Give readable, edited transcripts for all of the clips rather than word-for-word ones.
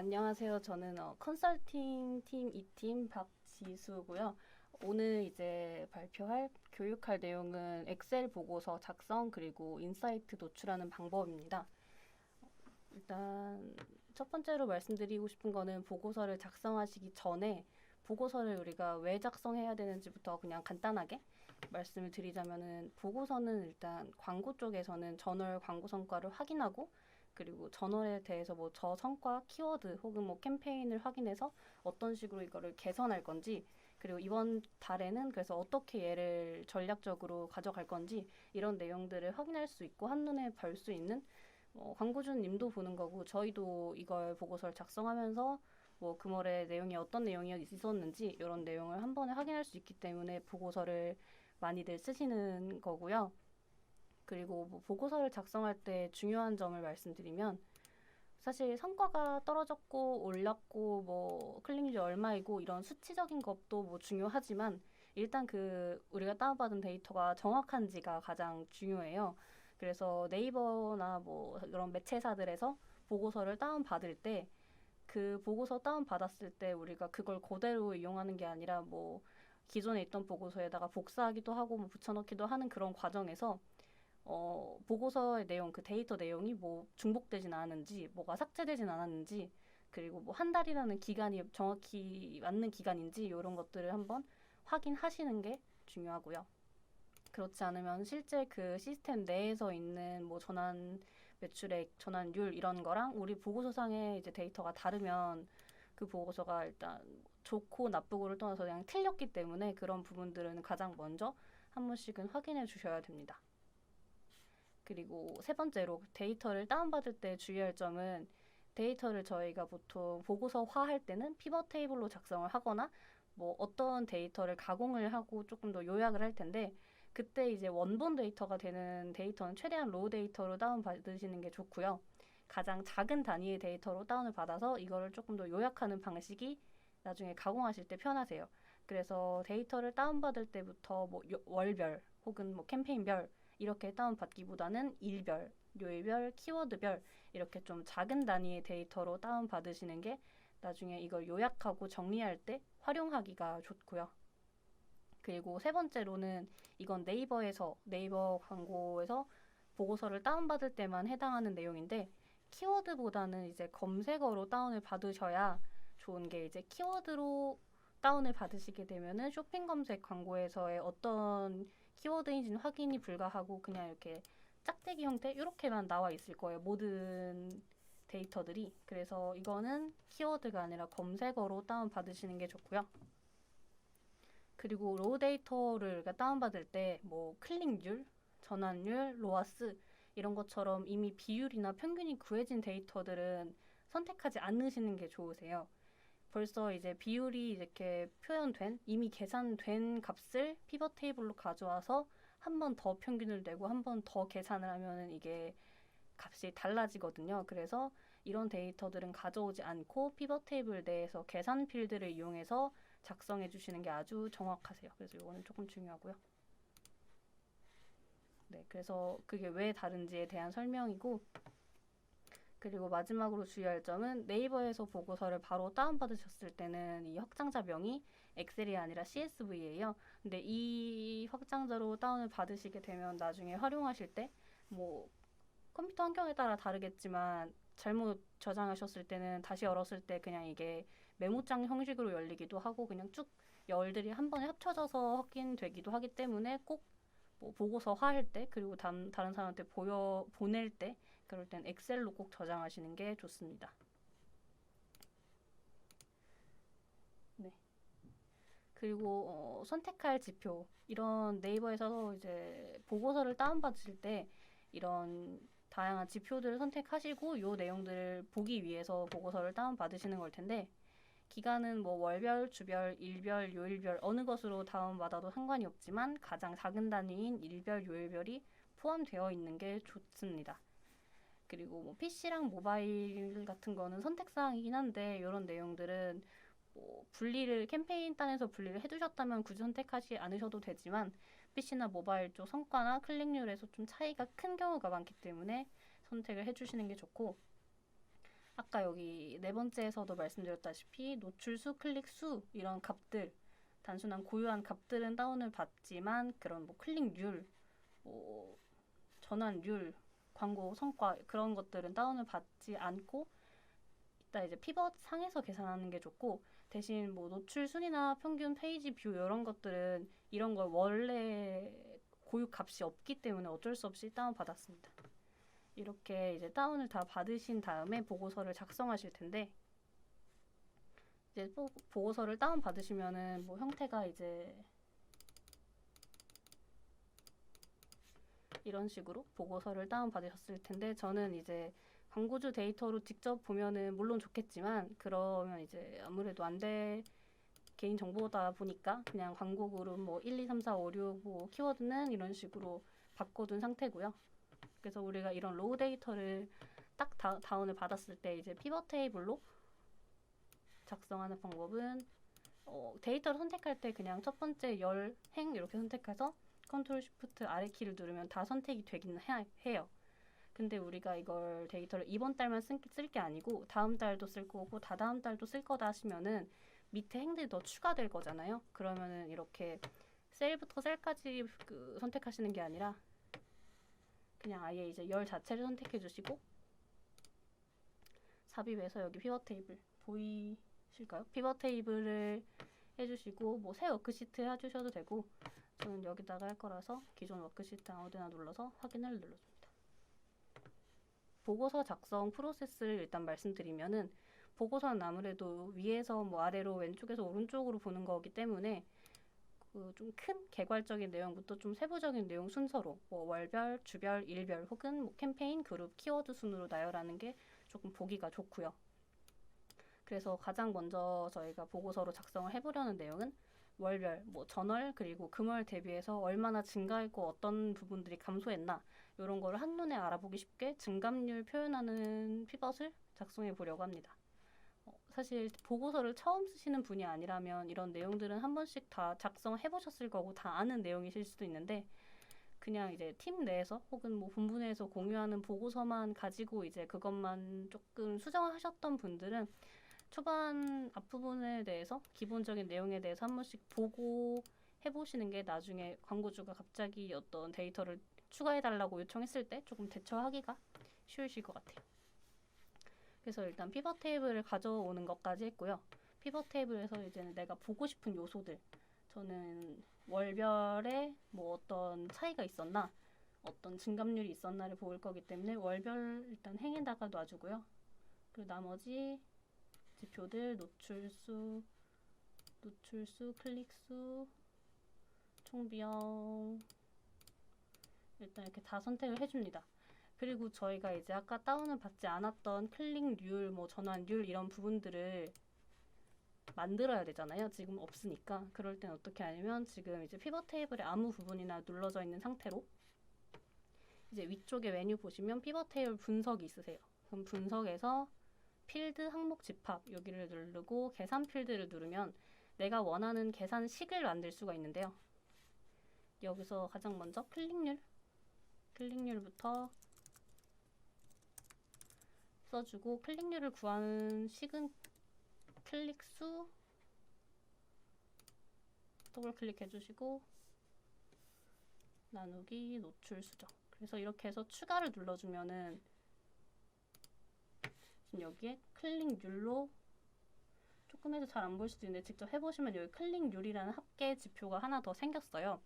안녕하세요. 저는 컨설팅 팀 2팀 박지수고요. 오늘 이제 발표할 교육할 내용은 엑셀 보고서 작성 그리고 인사이트 도출하는 방법입니다. 일단 첫 번째로 말씀드리고 싶은 거는 보고서를 작성하시기 전에 보고서를 우리가 왜 작성해야 되는지부터 그냥 간단하게 말씀을 드리자면은, 보고서는 일단 광고 쪽에서는 저널 광고 성과를 확인하고, 그리고 저널에 대해서 뭐 저 성과, 키워드 혹은 뭐 캠페인을 확인해서 어떤 식으로 이거를 개선할 건지, 그리고 이번 달에는 그래서 어떻게 얘를 전략적으로 가져갈 건지 이런 내용들을 확인할 수 있고 한눈에 볼 수 있는, 광고주님도 보는 거고 저희도 이걸 보고서를 작성하면서 뭐 금월에 내용이 어떤 내용이 있었는지 이런 내용을 한 번에 확인할 수 있기 때문에 보고서를 많이들 쓰시는 거고요. 그리고 뭐 보고서를 작성할 때 중요한 점을 말씀드리면, 사실 성과가 떨어졌고 올랐고 뭐 클릭률이 얼마이고 이런 수치적인 것도 뭐 중요하지만, 일단 그 우리가 다운받은 데이터가 정확한지가 가장 중요해요. 그래서 네이버나 뭐 이런 매체사들에서 보고서를 다운받을 때, 그 보고서 다운받았을 때 우리가 그걸 그대로 이용하는 게 아니라 뭐 기존에 있던 보고서에다가 복사하기도 하고 뭐 붙여넣기도 하는 그런 과정에서 보고서의 내용, 그 데이터 내용이 뭐 중복되진 않았는지, 뭐가 삭제되진 않았는지, 그리고 뭐 한 달이라는 기간이 정확히 맞는 기간인지 이런 것들을 한번 확인하시는 게 중요하고요. 그렇지 않으면 실제 그 시스템 내에서 있는 뭐 전환 매출액, 전환율 이런 거랑 우리 보고서상의 이제 데이터가 다르면 그 보고서가 일단 좋고 나쁘고를 떠나서 그냥 틀렸기 때문에, 그런 부분들은 가장 먼저 한 번씩은 확인해 주셔야 됩니다. 그리고 세 번째로 데이터를 다운받을 때 주의할 점은, 데이터를 저희가 보통 보고서화할 때는 피벗 테이블로 작성을 하거나 뭐 어떤 데이터를 가공을 하고 조금 더 요약을 할 텐데, 그때 이제 원본 데이터가 되는 데이터는 최대한 로우 데이터로 다운받으시는 게 좋고요. 가장 작은 단위의 데이터로 다운을 받아서 이거를 조금 더 요약하는 방식이 나중에 가공하실 때 편하세요. 그래서 데이터를 다운받을 때부터 뭐 월별 혹은 뭐 캠페인별 이렇게 다운받기보다는 일별, 요일별, 키워드별 이렇게 좀 작은 단위의 데이터로 다운받으시는 게 나중에 이걸 요약하고 정리할 때 활용하기가 좋고요. 그리고 세 번째로는, 이건 네이버 광고에서 보고서를 다운받을 때만 해당하는 내용인데, 키워드보다는 이제 검색어로 다운을 받으셔야 좋은 게, 이제 키워드로 다운을 받으시게 되면은 쇼핑 검색 광고에서의 어떤 키워드인지는 확인이 불가하고 그냥 이렇게 짝대기 형태 이렇게만 나와 있을 거예요, 모든 데이터들이. 그래서 이거는 키워드가 아니라 검색어로 다운 받으시는 게 좋고요. 그리고 로우 데이터를 다운받을 때 뭐 클릭률, 전환율, 로아스 이런 것처럼 이미 비율이나 평균이 구해진 데이터들은 선택하지 않으시는 게 좋으세요. 벌써 이제 비율이 이렇게 표현된, 이미 계산된 값을 피벗 테이블로 가져와서 한 번 더 평균을 내고 한 번 더 계산을 하면은 이게 값이 달라지거든요. 그래서 이런 데이터들은 가져오지 않고 피벗 테이블 내에서 계산 필드를 이용해서 작성해 주시는 게 아주 정확하세요. 그래서 이거는 조금 중요하고요. 네, 그래서 그게 왜 다른지에 대한 설명이고, 그리고 마지막으로 주의할 점은, 네이버에서 보고서를 바로 다운받으셨을 때는 이 확장자명이 엑셀이 아니라 CSV예요. 근데 이 확장자로 다운을 받으시게 되면 나중에 활용하실 때 뭐 컴퓨터 환경에 따라 다르겠지만 잘못 저장하셨을 때는 다시 열었을 때 그냥 이게 메모장 형식으로 열리기도 하고 그냥 쭉 열들이 한 번에 합쳐져서 확인되기도 하기 때문에, 꼭 뭐 보고서화 할 때, 그리고 다른 사람한테 보낼 때, 그럴 땐 엑셀로 꼭 저장하시는 게 좋습니다. 네. 그리고 선택할 지표, 이런 네이버에서 이제 보고서를 다운받으실 때 이런 다양한 지표들을 선택하시고 이 내용들을 보기 위해서 보고서를 다운받으시는 걸 텐데, 기간은 뭐 월별, 주별, 일별, 요일별 어느 것으로 다운받아도 상관이 없지만 가장 작은 단위인 일별, 요일별이 포함되어 있는 게 좋습니다. 그리고 뭐 PC랑 모바일 같은 거는 선택사항이긴 한데, 이런 내용들은 뭐 분리를 캠페인 단에서 분리를 해두셨다면 굳이 선택하지 않으셔도 되지만, PC나 모바일 쪽 성과나 클릭률에서 좀 차이가 큰 경우가 많기 때문에 선택을 해주시는 게 좋고, 아까 여기 네 번째에서도 말씀드렸다시피 노출수, 클릭수 이런 값들, 단순한 고유한 값들은 다운을 받지만 그런 뭐 클릭률, 뭐 전환율, 광고 성과 그런 것들은 다운을 받지 않고 이따 이제 피벗 상에서 계산하는 게 좋고, 대신 뭐 노출 순위나 평균 페이지 뷰 이런 것들은 이런 걸 원래 고유 값이 없기 때문에 어쩔 수 없이 다운 받았습니다. 이렇게 이제 다운을 다 받으신 다음에 보고서를 작성하실 텐데, 이제 보고서를 다운 받으시면은 뭐 형태가 이제 이런 식으로 보고서를 다운 받으셨을 텐데, 저는 이제 광고주 데이터로 직접 보면은 물론 좋겠지만 그러면 이제 아무래도 안 돼. 개인 정보다 보니까 그냥 광고 그룹 뭐 1, 2, 3, 4, 5, 6 뭐 키워드는 이런 식으로 바꿔둔 상태고요. 그래서 우리가 이런 로우 데이터를 딱 다운을 받았을 때 이제 피벗 테이블로 작성하는 방법은 데이터를 선택할 때 그냥 첫 번째 열 행 이렇게 선택해서 컨트롤 쉬프트 아래 키를 누르면 다 선택이 되긴 해요. 근데 우리가 이걸 데이터를 이번 달만 쓸 게 아니고 다음 달도 쓸 거고 다다음 달도 쓸 거다 하시면은 밑에 행들이 더 추가될 거잖아요. 그러면은 이렇게 셀부터 셀까지 선택하시는 게 아니라 그냥 아예 이제 열 자체를 선택해 주시고, 삽입해서 여기 피벗 테이블 보이실까요? 피벗 테이블을 해주시고 뭐 새 워크시트 해주셔도 되고, 저는 여기다가 할 거라서 기존 워크시트 아무데나 눌러서 확인을 눌러줍니다. 보고서 작성 프로세스를 일단 말씀드리면은, 보고서는 아무래도 위에서 뭐 아래로 왼쪽에서 오른쪽으로 보는 거기 때문에 좀 큰 개괄적인 내용부터 좀 세부적인 내용 순서로 뭐 월별, 주별, 일별 혹은 뭐 캠페인, 그룹, 키워드 순으로 나열하는 게 조금 보기가 좋고요. 그래서 가장 먼저 저희가 보고서로 작성을 해보려는 내용은 월별, 뭐 전월 그리고 금월 대비해서 얼마나 증가했고 어떤 부분들이 감소했나 이런 거를 한눈에 알아보기 쉽게 증감률 표현하는 피벗을 작성해 보려고 합니다. 사실 보고서를 처음 쓰시는 분이 아니라면 이런 내용들은 한 번씩 다 작성해 보셨을 거고 다 아는 내용이실 수도 있는데, 그냥 이제 팀 내에서 혹은 뭐 본부 내에서 공유하는 보고서만 가지고 이제 그것만 조금 수정하셨던 분들은 초반 앞부분에 대해서 기본적인 내용에 대해서 한 번씩 보고 해보시는 게 나중에 광고주가 갑자기 어떤 데이터를 추가해달라고 요청했을 때 조금 대처하기가 쉬우실 것 같아요. 그래서 일단 피벗 테이블을 가져오는 것까지 했고요. 피벗 테이블에서 이제는 내가 보고 싶은 요소들, 저는 월별에 뭐 어떤 차이가 있었나, 어떤 증감률이 있었나를 볼 거기 때문에 월별 일단 행에다가 놔주고요. 그리고 나머지 지표들 노출수, 클릭수, 총비용 일단 이렇게 다 선택을 해줍니다. 그리고 저희가 이제 아까 다운을 받지 않았던 클릭률, 뭐 전환율 이런 부분들을 만들어야 되잖아요. 지금 없으니까. 그럴 땐 어떻게 하냐면 지금 이제 피벗 테이블에 아무 부분이나 눌러져 있는 상태로 이제 위쪽에 메뉴 보시면 피벗 테이블 분석이 있으세요. 그럼 분석에서 필드 항목 집합 여기를 누르고 계산 필드를 누르면 내가 원하는 계산식을 만들 수가 있는데요. 여기서 가장 먼저 클릭률부터 써주고, 클릭률을 구하는 식은 클릭수 더블 클릭해 주시고 나누기 노출 수정. 그래서 이렇게 해서 추가를 눌러주면은 지금 여기에 클릭률로 조금 해도 잘 안 보일 수도 있는데 직접 해보시면 여기 클릭률이라는 합계 지표가 하나 더 생겼어요.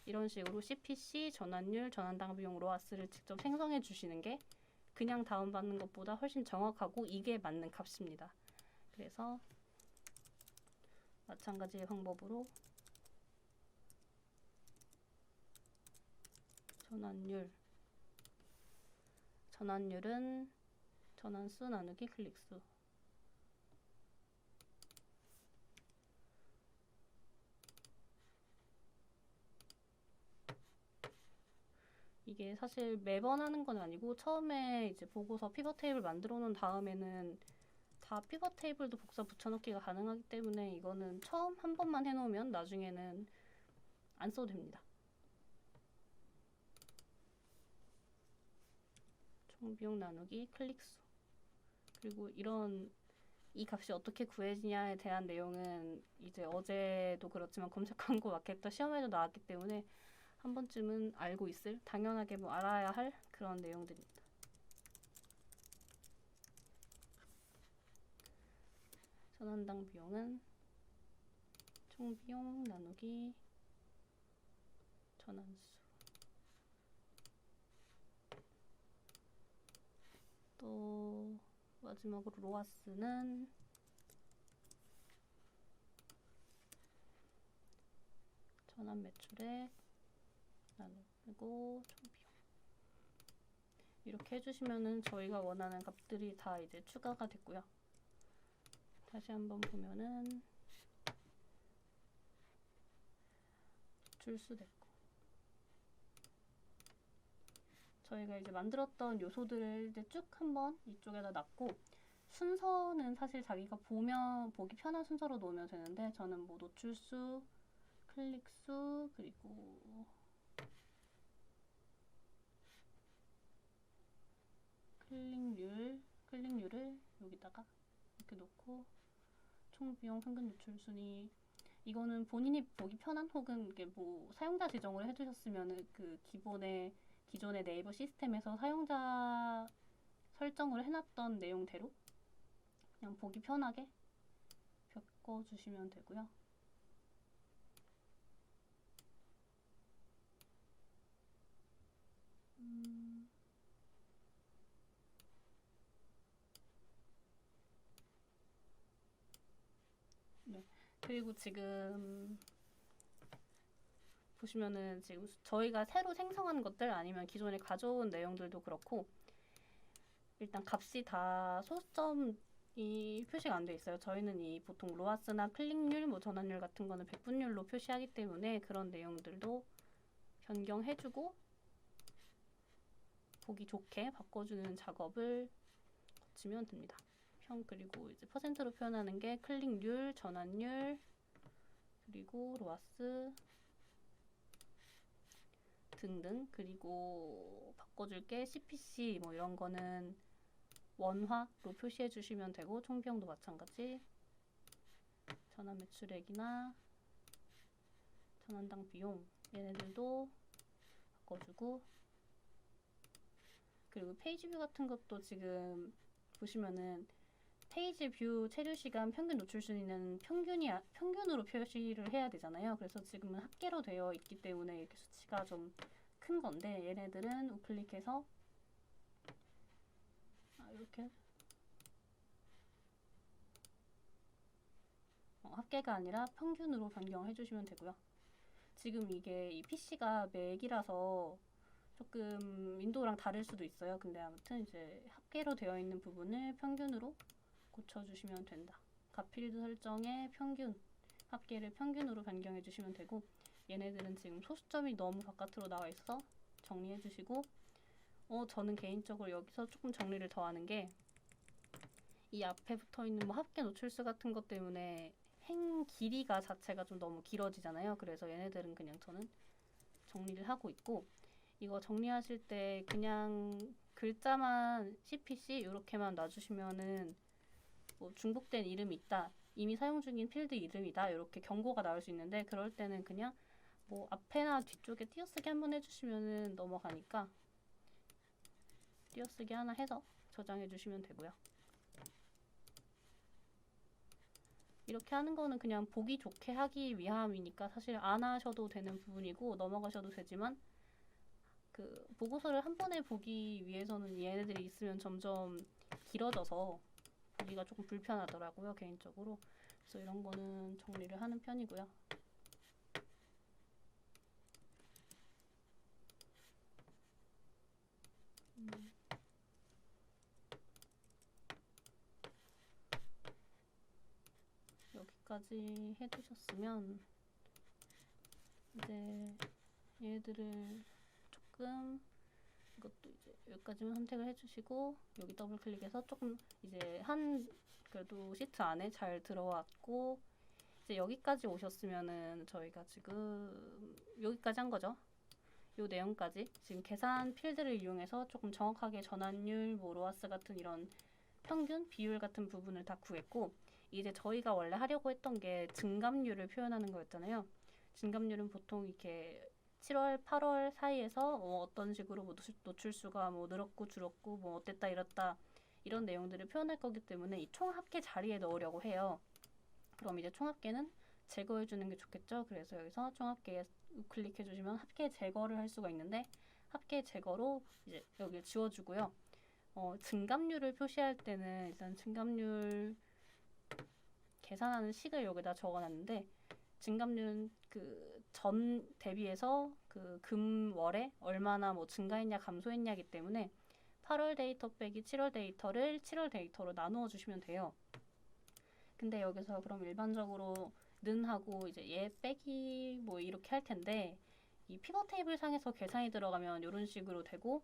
이런 식으로 CPC, 전환율, 전환당 비용, 로아스를 직접 생성해 주시는 게 그냥 다운받는 것보다 훨씬 정확하고 이게 맞는 값입니다. 그래서 마찬가지의 방법으로 전환율은 전환수 나누기 클릭수. 이게 사실 매번 하는 건 아니고 처음에 이제 보고서 피벗 테이블 만들어 놓은 다음에는 다 피벗 테이블도 복사 붙여넣기가 가능하기 때문에 이거는 처음 한 번만 해놓으면 나중에는 안 써도 됩니다. 총비용 나누기 클릭수. 그리고 이 값이 어떻게 구해지냐에 대한 내용은 이제 어제도 그렇지만 검색 광고 마케터 시험에도 나왔기 때문에 한 번쯤은 알고 있을, 당연하게 뭐 알아야 할 그런 내용들입니다. 전환당 비용은 총 비용 나누기 전환수. 또 마지막으로 로아스는 전환 매출액 나누고 총 비용. 이렇게 해주시면은 저희가 원하는 값들이 다 이제 추가가 됐고요. 다시 한번 보면은 줄수 됐고, 저희가 이제 만들었던 요소들을 이제 쭉 한번 이쪽에다 놨고, 순서는 사실 자기가 보기 편한 순서로 놓으면 되는데, 저는 뭐 노출수, 클릭수, 그리고 클릭률을 여기다가 이렇게 놓고, 총 비용 평균 노출 순위, 이거는 본인이 보기 편한, 혹은 이게 뭐 사용자 지정을 해두셨으면 그 기존의 네이버 시스템에서 사용자 설정을 해놨던 내용대로 그냥 보기 편하게 바꿔주시면 되고요. 네. 그리고 지금 보시면은 지금 저희가 새로 생성한 것들 아니면 기존에 가져온 내용들도 그렇고, 일단 값이 다 소수점이 표시가 안 돼 있어요. 저희는 이 보통 로아스나 클릭률, 뭐 전환율 같은 거는 백분율로 표시하기 때문에 그런 내용들도 변경해주고 보기 좋게 바꿔주는 작업을 거치면 됩니다. 그리고 이제 퍼센트로 표현하는 게 클릭률, 전환율, 그리고 로아스 등등. 그리고 바꿔줄 게 CPC 뭐 이런 거는 원화로 표시해 주시면 되고, 총비용도 마찬가지. 전환 매출액이나 전환당 비용 얘네들도 바꿔주고, 그리고 페이지 뷰 같은 것도 지금 보시면은 페이지 뷰 체류 시간 평균 노출 순위는 평균으로 표시를 해야 되잖아요. 그래서 지금은 합계로 되어 있기 때문에 이렇게 수치가 좀 큰 건데, 얘네들은 우클릭해서 이렇게 합계가 아니라 평균으로 변경해 주시면 되고요. 지금 이게 이 PC가 맥이라서 조금 윈도우랑 다를 수도 있어요. 근데 아무튼 이제 합계로 되어 있는 부분을 평균으로 고쳐주시면 된다. 값 필드 설정의 평균, 합계를 평균으로 변경해 주시면 되고, 얘네들은 지금 소수점이 너무 바깥으로 나와 있어 정리해 주시고, 저는 개인적으로 여기서 조금 정리를 더 하는 게, 이 앞에 붙어 있는 뭐 합계 노출수 같은 것 때문에 행 길이가 자체가 좀 너무 길어지잖아요. 그래서 얘네들은 그냥 저는 정리를 하고 있고, 이거 정리하실 때 그냥 글자만 CPC 이렇게만 놔주시면은 뭐 중복된 이름이 있다, 이미 사용 중인 필드 이름이다, 이렇게 경고가 나올 수 있는데, 그럴 때는 그냥 뭐 앞에나 뒤쪽에 띄어쓰기 한번 해주시면은 넘어가니까 띄어쓰기 하나 해서 저장해 주시면 되고요. 이렇게 하는 거는 그냥 보기 좋게 하기 위함이니까 사실 안 하셔도 되는 부분이고 넘어가셔도 되지만, 그 보고서를 한 번에 보기 위해서는 얘네들이 있으면 점점 길어져서 보기가 조금 불편하더라고요, 개인적으로. 그래서 이런 거는 정리를 하는 편이고요. 여기까지 해두셨으면 이제 얘들을 조금, 이것도 이제 여기까지만 선택을 해주시고, 여기 더블 클릭해서 조금 이제 그래도 시트 안에 잘 들어왔고, 이제 여기까지 오셨으면은 저희가 지금 여기까지 한 거죠. 요 내용까지 지금 계산 필드를 이용해서 조금 정확하게 전환율, 뭐 로아스 같은 이런 평균, 비율 같은 부분을 다 구했고, 이제 저희가 원래 하려고 했던 게 증감률을 표현하는 거였잖아요. 증감률은 보통 이렇게 7월, 8월 사이에서 어떤 식으로 뭐 노출수가 뭐 늘었고 줄었고 뭐 어땠다 이랬다 이런 내용들을 표현할 거기 때문에 이 총합계 자리에 넣으려고 해요. 그럼 이제 총합계는 제거해 주는 게 좋겠죠. 그래서 여기서 총합계에 클릭해 주시면 합계 제거를 할 수가 있는데, 합계 제거로 이제 여기를 지워주고요. 증감률을 표시할 때는 일단 증감률 계산하는 식을 여기다 적어놨는데, 증감률은 그 전 대비해서 그 금월에 얼마나 뭐 증가했냐 감소했냐기 때문에 8월 데이터 빼기 7월 데이터를 7월 데이터로 나누어 주시면 돼요. 근데 여기서 그럼 일반적으로 는 하고 이제 얘 빼기 뭐 이렇게 할 텐데, 이 피벗 테이블 상에서 계산이 들어가면 이런 식으로 되고,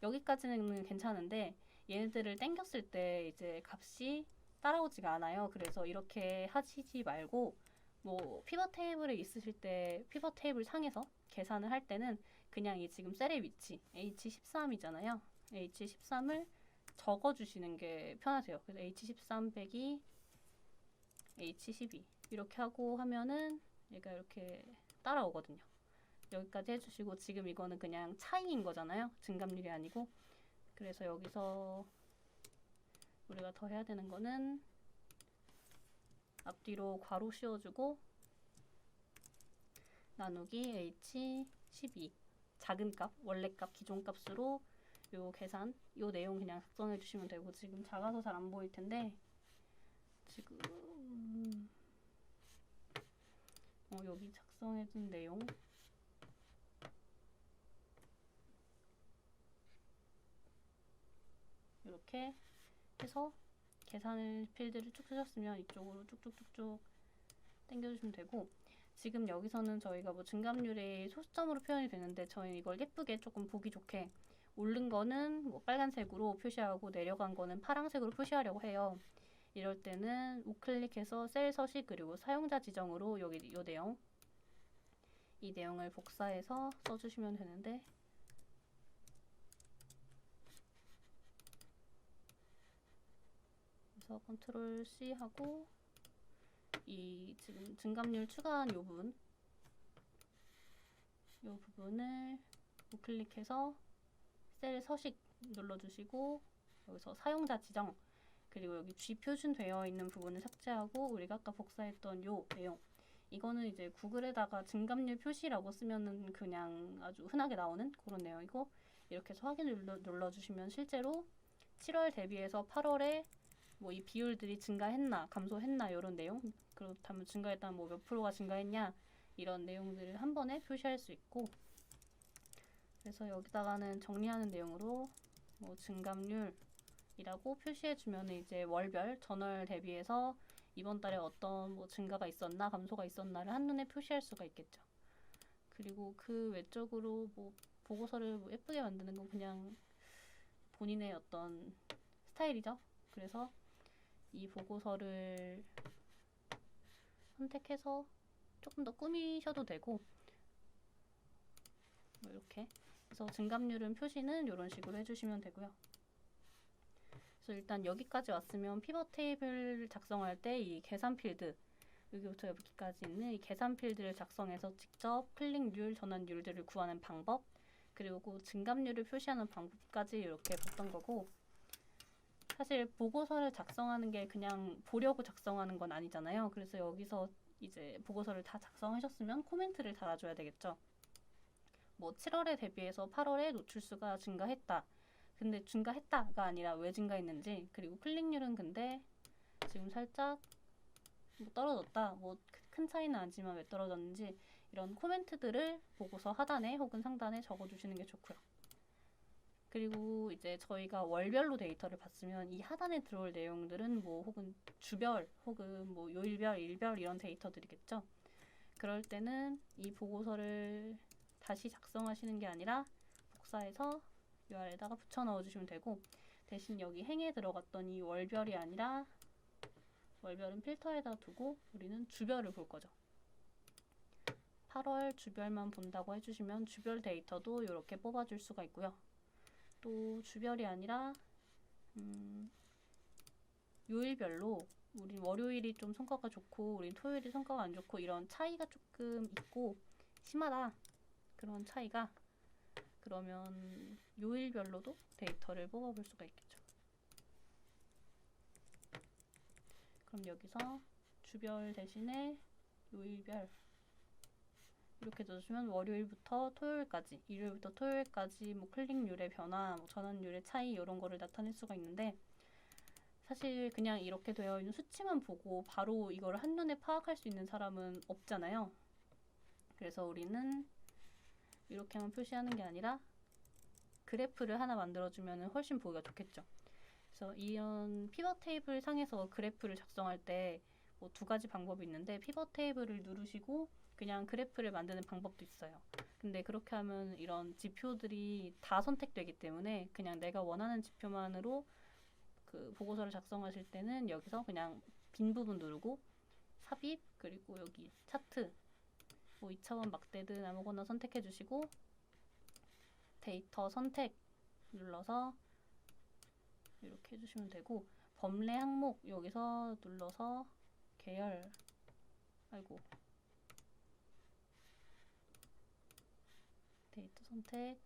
여기까지는 괜찮은데 얘네들을 땡겼을 때 이제 값이 따라오지가 않아요. 그래서 이렇게 하시지 말고, 뭐 피벗 테이블에 있으실 때 피벗 테이블 상에서 계산을 할 때는 그냥 이 지금 셀의 위치 H13이잖아요. H13을 적어주시는 게 편하세요. 그래서 H13 빼기 H12 이렇게 하고 하면은 얘가 이렇게 따라오거든요. 여기까지 해주시고, 지금 이거는 그냥 차이인 거잖아요. 증감률이 아니고. 그래서 여기서 우리가 더 해야 되는 거는 앞뒤로 괄호 씌워주고 나누기 H12 작은 값, 원래 값, 기존 값으로 요 계산, 요 내용 그냥 작성해 주시면 되고, 지금 작아서 잘 안 보일 텐데 지금 여기 작성해 둔 내용 이렇게 해서 계산을 필드를 쭉 쓰셨으면 이쪽으로 쭉쭉쭉쭉 당겨주시면 되고, 지금 여기서는 저희가 뭐 증감률이 소수점으로 표현이 되는데 저희는 이걸 예쁘게 조금 보기 좋게 오른 거는 뭐 빨간색으로 표시하고 내려간 거는 파란색으로 표시하려고 해요. 이럴 때는 우클릭해서 셀 서식 그리고 사용자 지정으로 여기 이 내용을 복사해서 써주시면 되는데, 그래서 컨트롤 C 하고 이 지금 증감률 추가한 요 부분을 우클릭해서 셀 서식 눌러주시고, 여기서 사용자 지정 그리고 여기 G 표준되어 있는 부분을 삭제하고, 우리가 아까 복사했던 요 내용, 이거는 이제 구글에다가 증감률 표시라고 쓰면은 그냥 아주 흔하게 나오는 그런 내용이고, 이렇게 해서 확인 눌러주시면 실제로 7월 대비해서 8월에 뭐 이 비율들이 증가했나 감소했나 이런 내용, 그렇다면 증가했다면 뭐 몇 프로가 증가했냐 이런 내용들을 한 번에 표시할 수 있고, 그래서 여기다가는 정리하는 내용으로 뭐 증감률이라고 표시해주면 이제 월별 전월 대비해서 이번 달에 어떤 뭐 증가가 있었나 감소가 있었나를 한눈에 표시할 수가 있겠죠. 그리고 그 외적으로 뭐 보고서를 뭐 예쁘게 만드는 건 그냥 본인의 어떤 스타일이죠. 그래서 이 보고서를 선택해서 조금 더 꾸미셔도 되고, 뭐 이렇게 그래서 증감률은 표시는 이런 식으로 해주시면 되고요. 그래서 일단 여기까지 왔으면 피벗 테이블 작성할 때 이 계산 필드, 여기부터 여기까지 있는 이 계산 필드를 작성해서 직접 클릭률, 전환율들을 구하는 방법, 그리고 증감률을 표시하는 방법까지 이렇게 봤던 거고, 사실 보고서를 작성하는 게 그냥 보려고 작성하는 건 아니잖아요. 그래서 여기서 이제 보고서를 다 작성하셨으면 코멘트를 달아줘야 되겠죠. 뭐 7월에 대비해서 8월에 노출수가 증가했다. 근데 증가했다가 아니라 왜 증가했는지, 그리고 클릭률은 근데 지금 살짝 뭐 떨어졌다. 뭐 큰 차이는 아니지만 왜 떨어졌는지, 이런 코멘트들을 보고서 하단에 혹은 상단에 적어주시는 게 좋고요. 그리고 이제 저희가 월별로 데이터를 봤으면 이 하단에 들어올 내용들은 뭐 혹은 주별 혹은 뭐 요일별, 일별 이런 데이터들이겠죠. 그럴 때는 이 보고서를 다시 작성하시는 게 아니라 복사해서 이 아래다가 붙여 넣어주시면 되고, 대신 여기 행에 들어갔던 이 월별이 아니라, 월별은 필터에다 두고 우리는 주별을 볼 거죠. 8월 주별만 본다고 해주시면 주별 데이터도 이렇게 뽑아줄 수가 있고요. 또 주별이 아니라 요일별로 우리 월요일이 좀 성과가 좋고 우린 토요일이 성과가 안 좋고 이런 차이가 조금 있고 심하다. 그런 차이가 그러면 요일별로도 데이터를 뽑아볼 수가 있겠죠. 그럼 여기서 주별 대신에 요일별 이렇게 넣어주면 월요일부터 토요일까지, 일요일부터 토요일까지 뭐 클릭률의 변화, 뭐 전환율의 차이 이런 거를 나타낼 수가 있는데 사실 그냥 이렇게 되어 있는 수치만 보고 바로 이걸 한눈에 파악할 수 있는 사람은 없잖아요. 그래서 우리는 이렇게만 표시하는 게 아니라 그래프를 하나 만들어주면 훨씬 보기가 좋겠죠. 그래서 이런 피벗 테이블 상에서 그래프를 작성할 때 뭐 두 가지 방법이 있는데 피벗 테이블을 누르시고 그냥 그래프를 만드는 방법도 있어요. 근데 그렇게 하면 이런 지표들이 다 선택되기 때문에 그냥 내가 원하는 지표만으로 그 보고서를 작성하실 때는 여기서 그냥 빈 부분 누르고 삽입 그리고 여기 차트 뭐 2차원 막대든 아무거나 선택해 주시고 데이터 선택 눌러서 이렇게 해주시면 되고 범례 항목 여기서 눌러서 계열 아이고 데이터 선택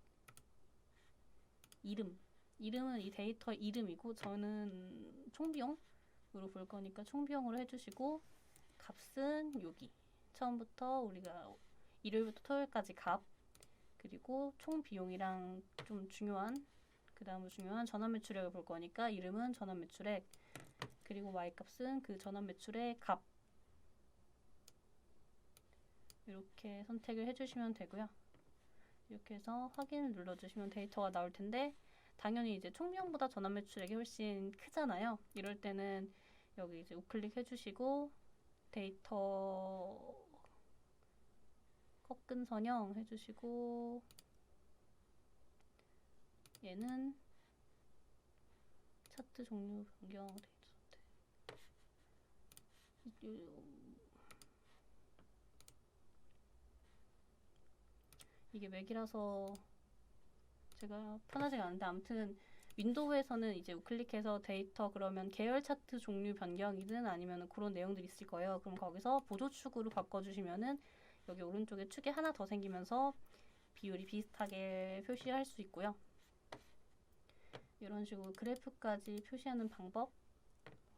이름은 이 데이터 이름이고 저는 총비용으로 볼 거니까 총비용으로 해주시고 값은 여기 처음부터 우리가 일요일부터 토요일까지 값 그리고 총비용이랑 좀 중요한 그 다음으로 중요한 전환 매출액을 볼 거니까 이름은 전환 매출액 그리고 y값은 그 전환 매출의 값 이렇게 선택을 해주시면 되고요. 이렇게 해서 확인을 눌러주시면 데이터가 나올 텐데 당연히 이제 총비용보다 전환 매출액이 훨씬 크잖아요. 이럴 때는 여기 이제 우클릭 해주시고 데이터 꺾은 선형 해주시고 얘는 차트 종류 변경 데이터 선택 이게 맥이라서 제가 편하지가 않은데 아무튼 윈도우에서는 이제 우클릭해서 데이터 그러면 계열 차트 종류 변경이든 아니면 그런 내용들이 있을 거예요. 그럼 거기서 보조축으로 바꿔주시면은 여기 오른쪽에 축이 하나 더 생기면서 비율이 비슷하게 표시할 수 있고요. 이런 식으로 그래프까지 표시하는 방법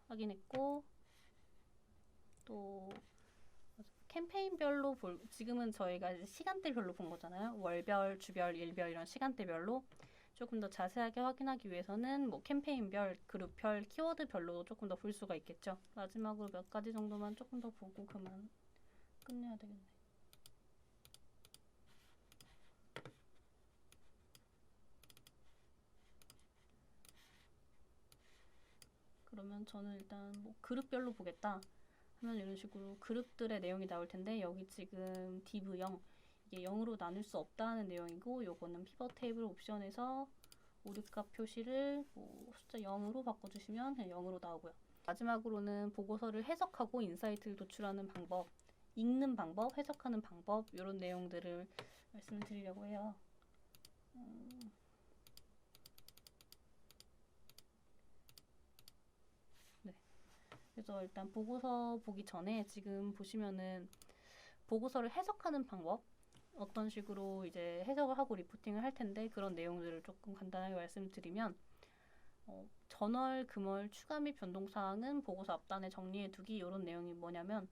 확인했고 또 캠페인별로 지금은 저희가 시간대별로 본 거잖아요. 월별, 주별, 일별 이런 시간대별로 조금 더 자세하게 확인하기 위해서는 뭐 캠페인별, 그룹별, 키워드별로 조금 더 볼 수가 있겠죠. 마지막으로 몇 가지 정도만 조금 더 보고 그만 끝내야 되겠네. 그러면 저는 일단 뭐 그룹별로 보겠다 하면 이런 식으로 그룹들의 내용이 나올 텐데 여기 지금 div 0 이게 0으로 나눌 수 없다는 내용이고 요거는 피벗 테이블 옵션에서 오류값 표시를 뭐 숫자 0으로 바꿔주시면 그냥 0으로 나오고요. 마지막으로는 보고서를 해석하고 인사이트를 도출하는 방법, 읽는 방법, 해석하는 방법 이런 내용들을 말씀을 드리려고 해요. 네. 그래서 일단 보고서 보기 전에 지금 보시면은 보고서를 해석하는 방법 어떤 식으로 이제 해석을 하고 리포팅을 할 텐데 그런 내용들을 조금 간단하게 말씀드리면 전월, 금월, 추가 및 변동사항은 보고서 앞단에 정리해두기 이런 내용이 뭐냐면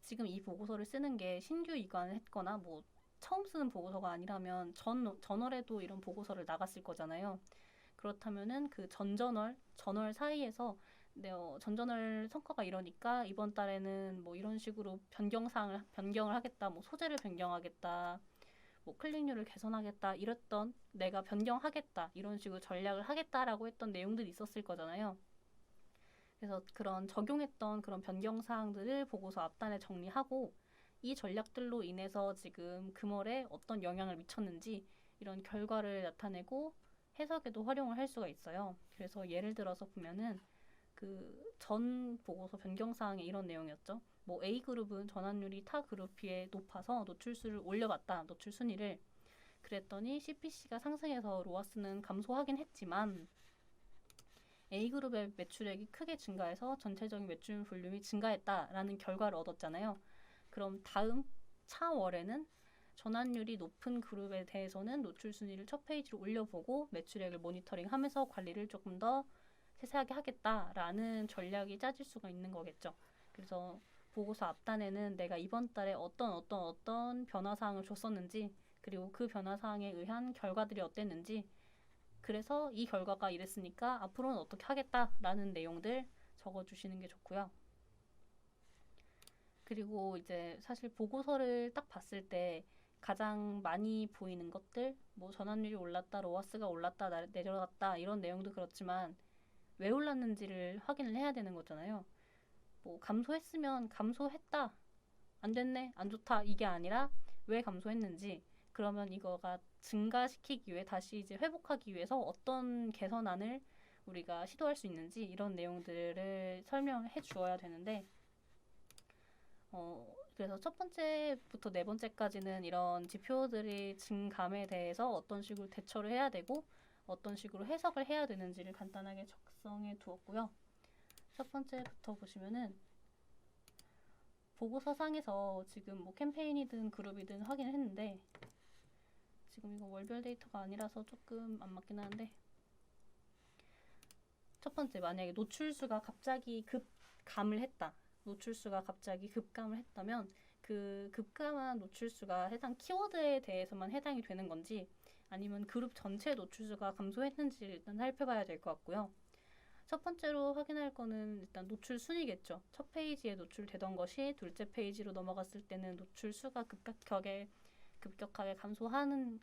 지금 이 보고서를 쓰는 게 신규 이관을 했거나 뭐 처음 쓰는 보고서가 아니라면 전월에도 이런 보고서를 나갔을 거잖아요. 그렇다면은 그 전월 사이에서 전전월 성과가 이러니까 이번 달에는 뭐 이런 식으로 변경을 하겠다, 뭐 소재를 변경하겠다, 뭐 클릭률을 개선하겠다, 이랬던 내가 변경하겠다, 이런 식으로 전략을 하겠다라고 했던 내용들이 있었을 거잖아요. 그래서 그런 적용했던 그런 변경 사항들을 보고서 앞단에 정리하고 이 전략들로 인해서 지금 금월에 어떤 영향을 미쳤는지 이런 결과를 나타내고 해석에도 활용을 할 수가 있어요. 그래서 예를 들어서 보면은 그 전 보고서 변경 사항에 이런 내용이었죠. 뭐 A그룹은 전환율이 타 그룹 비해 높아서 노출수를 올려봤다. 노출 순위를. 그랬더니 CPC가 상승해서 로아스는 감소하긴 했지만 A그룹의 매출액이 크게 증가해서 전체적인 매출 볼륨이 증가했다라는 결과를 얻었잖아요. 그럼 다음 차월에는 전환율이 높은 그룹에 대해서는 노출 순위를 첫 페이지로 올려보고 매출액을 모니터링하면서 관리를 조금 더 세세하게 하겠다라는 전략이 짜질 수가 있는 거겠죠. 그래서 보고서 앞단에는 내가 이번 달에 어떤 변화사항을 줬었는지, 그리고 그 변화사항에 의한 결과들이 어땠는지, 그래서 이 결과가 이랬으니까 앞으로는 어떻게 하겠다라는 내용들 적어주시는 게 좋고요. 그리고 이제 사실 보고서를 딱 봤을 때 가장 많이 보이는 것들, 뭐 전환율이 올랐다, 로아스가 올랐다, 내려갔다 이런 내용도 그렇지만 왜 올랐는지를 확인을 해야 되는 거잖아요. 뭐 감소했으면 감소했다, 안 됐네, 안 좋다 이게 아니라 왜 감소했는지, 그러면 이거가 증가시키기 위해 다시 이제 회복하기 위해서 어떤 개선안을 우리가 시도할 수 있는지 이런 내용들을 설명해 주어야 되는데 그래서 첫 번째부터 네 번째까지는 이런 지표들의 증감에 대해서 어떤 식으로 대처를 해야 되고 어떤 식으로 해석을 해야 되는지를 간단하게 작성해 두었고요. 첫 번째부터 보시면은 보고서상에서 지금 뭐 캠페인이든 그룹이든 확인을 했는데 지금 이거 월별 데이터가 아니라서 조금 안 맞긴 하는데 첫 번째, 만약에 노출수가 갑자기 급감을 했다. 노출수가 갑자기 급감을 했다면 그 급감한 노출수가 해당 키워드에 대해서만 해당이 되는 건지 아니면 그룹 전체 노출수가 감소했는지를 일단 살펴봐야 될 것 같고요. 첫 번째로 확인할 거는 일단 노출 순위겠죠. 첫 페이지에 노출되던 것이 둘째 페이지로 넘어갔을 때는 노출 수가 급격하게 감소하는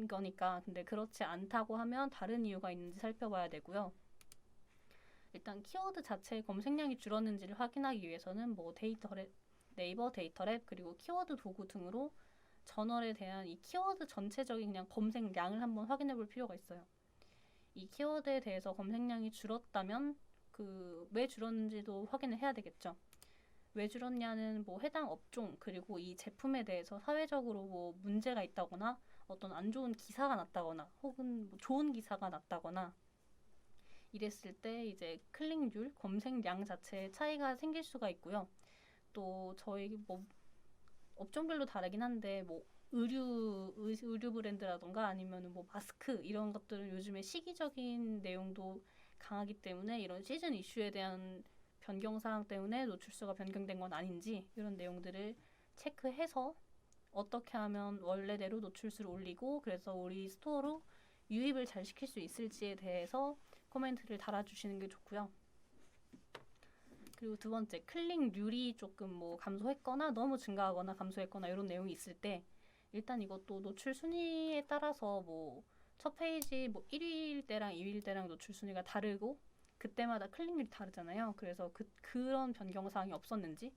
거니까. 근데 그렇지 않다고 하면 다른 이유가 있는지 살펴봐야 되고요. 일단 키워드 자체의 검색량이 줄었는지를 확인하기 위해서는 뭐 데이터랩, 네이버 데이터랩 그리고 키워드 도구 등으로 저널에 대한 이 키워드 전체적인 그냥 검색량을 한번 확인해 볼 필요가 있어요. 이 키워드에 대해서 검색량이 줄었다면 왜 줄었는지도 확인을 해야 되겠죠. 왜 줄었냐는 뭐 해당 업종 그리고 이 제품에 대해서 사회적으로 뭐 문제가 있다거나 어떤 안 좋은 기사가 났다거나 혹은 뭐 좋은 기사가 났다거나 이랬을 때 이제 클릭률, 검색량 자체에 차이가 생길 수가 있고요. 또 저희 뭐 업종별로 다르긴 한데 뭐 의류 브랜드라던가 아니면 뭐 마스크 이런 것들은 요즘에 시기적인 내용도 강하기 때문에 이런 시즌 이슈에 대한 변경 사항 때문에 노출수가 변경된 건 아닌지 이런 내용들을 체크해서 어떻게 하면 원래대로 노출수를 올리고 그래서 우리 스토어로 유입을 잘 시킬 수 있을지에 대해서 코멘트를 달아주시는 게 좋고요. 그리고 두 번째, 클릭률이 조금 뭐 감소했거나 너무 증가하거나 감소했거나 이런 내용이 있을 때 일단 이것도 노출 순위에 따라서 뭐 첫 페이지 뭐 1위일 때랑 2위일 때랑 노출 순위가 다르고 그때마다 클릭률이 다르잖아요. 그래서 그런 변경 사항이 없었는지,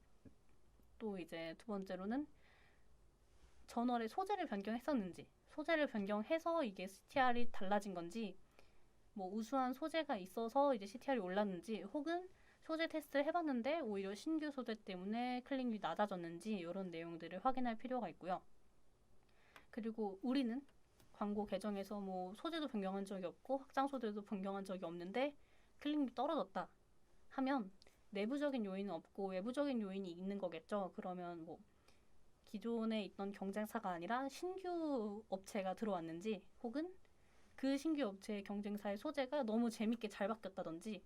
또 이제 두 번째로는 저널의 소재를 변경했었는지, 소재를 변경해서 이게 CTR이 달라진 건지, 뭐 우수한 소재가 있어서 이제 CTR이 올랐는지, 혹은 소재 테스트를 해봤는데 오히려 신규 소재 때문에 클릭률이 낮아졌는지 이런 내용들을 확인할 필요가 있고요. 그리고 우리는 광고 계정에서 뭐 소재도 변경한 적이 없고 확장 소재도 변경한 적이 없는데 클릭률이 떨어졌다 하면 내부적인 요인은 없고 외부적인 요인이 있는 거겠죠. 그러면 뭐 기존에 있던 경쟁사가 아니라 신규 업체가 들어왔는지, 혹은 그 신규 업체의 경쟁사의 소재가 너무 재밌게 잘 바뀌었다든지,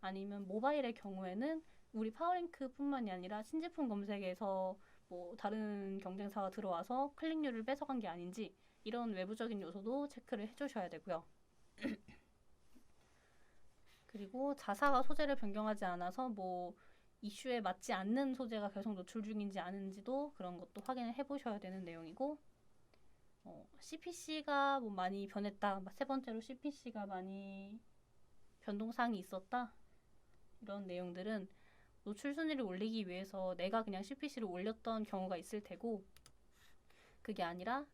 아니면 모바일의 경우에는 우리 파워링크뿐만이 아니라 신제품 검색에서 뭐 다른 경쟁사가 들어와서 클릭률을 뺏어간 게 아닌지 이런 외부적인 요소도 체크를 해주셔야 되고요. 그리고 자사가 소재를 변경하지 않아서 뭐 이슈에 맞지 않는 소재가 계속 노출 중인지 아닌지도 그런 것도 확인을 해보셔야 되는 내용이고, CPC가 뭐 많이 변했다, 세 번째로 CPC가 많이 변동사항이 있었다 이런 내용들은 노출 순위를 올리기 위해서 내가 그냥 CPC를 올렸던 경우가 있을 테고, 그게 아니라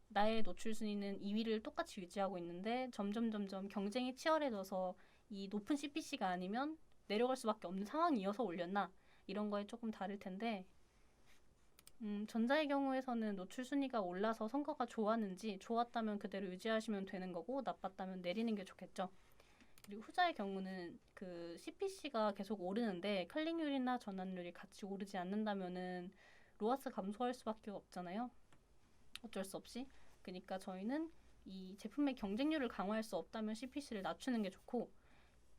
나의 노출 순위는 2위를 똑같이 유지하고 있는데 점점 경쟁이 치열해져서 이 높은 CPC가 아니면 내려갈 수밖에 없는 상황이어서 올렸나 이런 거에 조금 다를 텐데, 전자의 경우에서는 노출 순위가 올라서 성과가 좋았는지, 좋았다면 그대로 유지하시면 되는 거고 나빴다면 내리는 게 좋겠죠. 그리고 후자의 경우는 그 CPC가 계속 오르는데 클릭률이나 전환율이 같이 오르지 않는다면은 로아스 감소할 수밖에 없잖아요. 어쩔 수 없이. 그러니까 저희는 이 제품의 경쟁률을 강화할 수 없다면 CPC를 낮추는 게 좋고,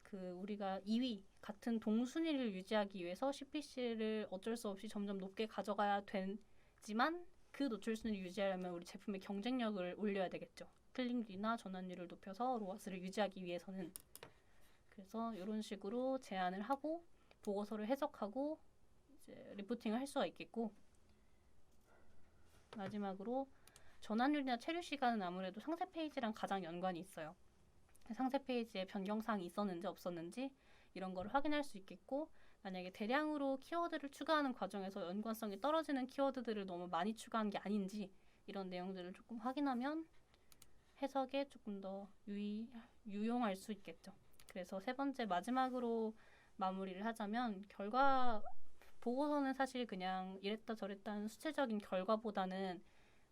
그 우리가 2위 같은 동순위를 유지하기 위해서 CPC를 어쩔 수 없이 점점 높게 가져가야 되지만, 그 노출순위를 유지하려면 우리 제품의 경쟁력을 올려야 되겠죠. 클릭률이나 전환율을 높여서 로아스를 유지하기 위해서는. 그래서 이런 식으로 제안을 하고 보고서를 해석하고 이제 리포팅을 할 수가 있겠고, 마지막으로 전환율이나 체류 시간은 아무래도 상세 페이지랑 가장 연관이 있어요. 상세 페이지에 변경사항이 있었는지 없었는지 이런 걸 확인할 수 있겠고, 만약에 대량으로 키워드를 추가하는 과정에서 연관성이 떨어지는 키워드들을 너무 많이 추가한 게 아닌지 이런 내용들을 조금 확인하면 해석에 조금 더 유용할 수 있겠죠. 그래서 세 번째 마지막으로 마무리를 하자면, 결과 보고서는 사실 그냥 이랬다 저랬다 하는 수치적인 결과보다는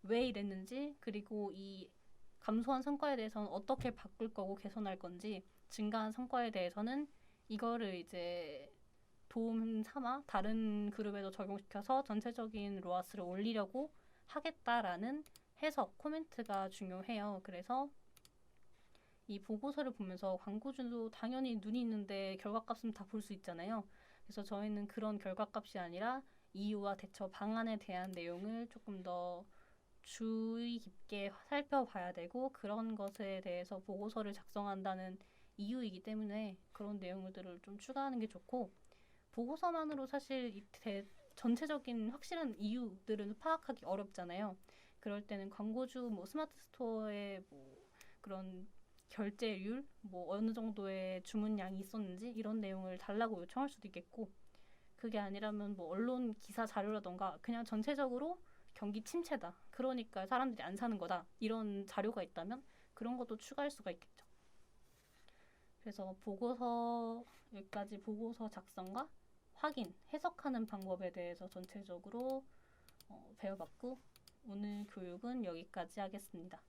왜 이랬는지, 그리고 이 감소한 성과에 대해서는 어떻게 바꿀 거고 개선할 건지, 증가한 성과에 대해서는 이거를 이제 도움 삼아 다른 그룹에도 적용시켜서 전체적인 로아스를 올리려고 하겠다라는 해석, 코멘트가 중요해요. 그래서 이 보고서를 보면서 광고주도 당연히 눈이 있는데 결과값은 다 볼 수 있잖아요. 그래서 저희는 그런 결과값이 아니라 이유와 대처 방안에 대한 내용을 조금 더 주의 깊게 살펴봐야 되고, 그런 것에 대해서 보고서를 작성한다는 이유이기 때문에 그런 내용들을 좀 추가하는 게 좋고, 보고서만으로 사실 전체적인 확실한 이유들은 파악하기 어렵잖아요. 그럴 때는 광고주 스마트 스토어의 그런 결제율, 어느 정도의 주문량이 있었는지 이런 내용을 달라고 요청할 수도 있겠고, 그게 아니라면 언론 기사 자료라던가 그냥 전체적으로 경기 침체다, 그러니까 사람들이 안 사는 거다, 이런 자료가 있다면 그런 것도 추가할 수가 있겠죠. 그래서 여기까지 보고서 작성과 확인, 해석하는 방법에 대해서 전체적으로 배워봤고, 오늘 교육은 여기까지 하겠습니다.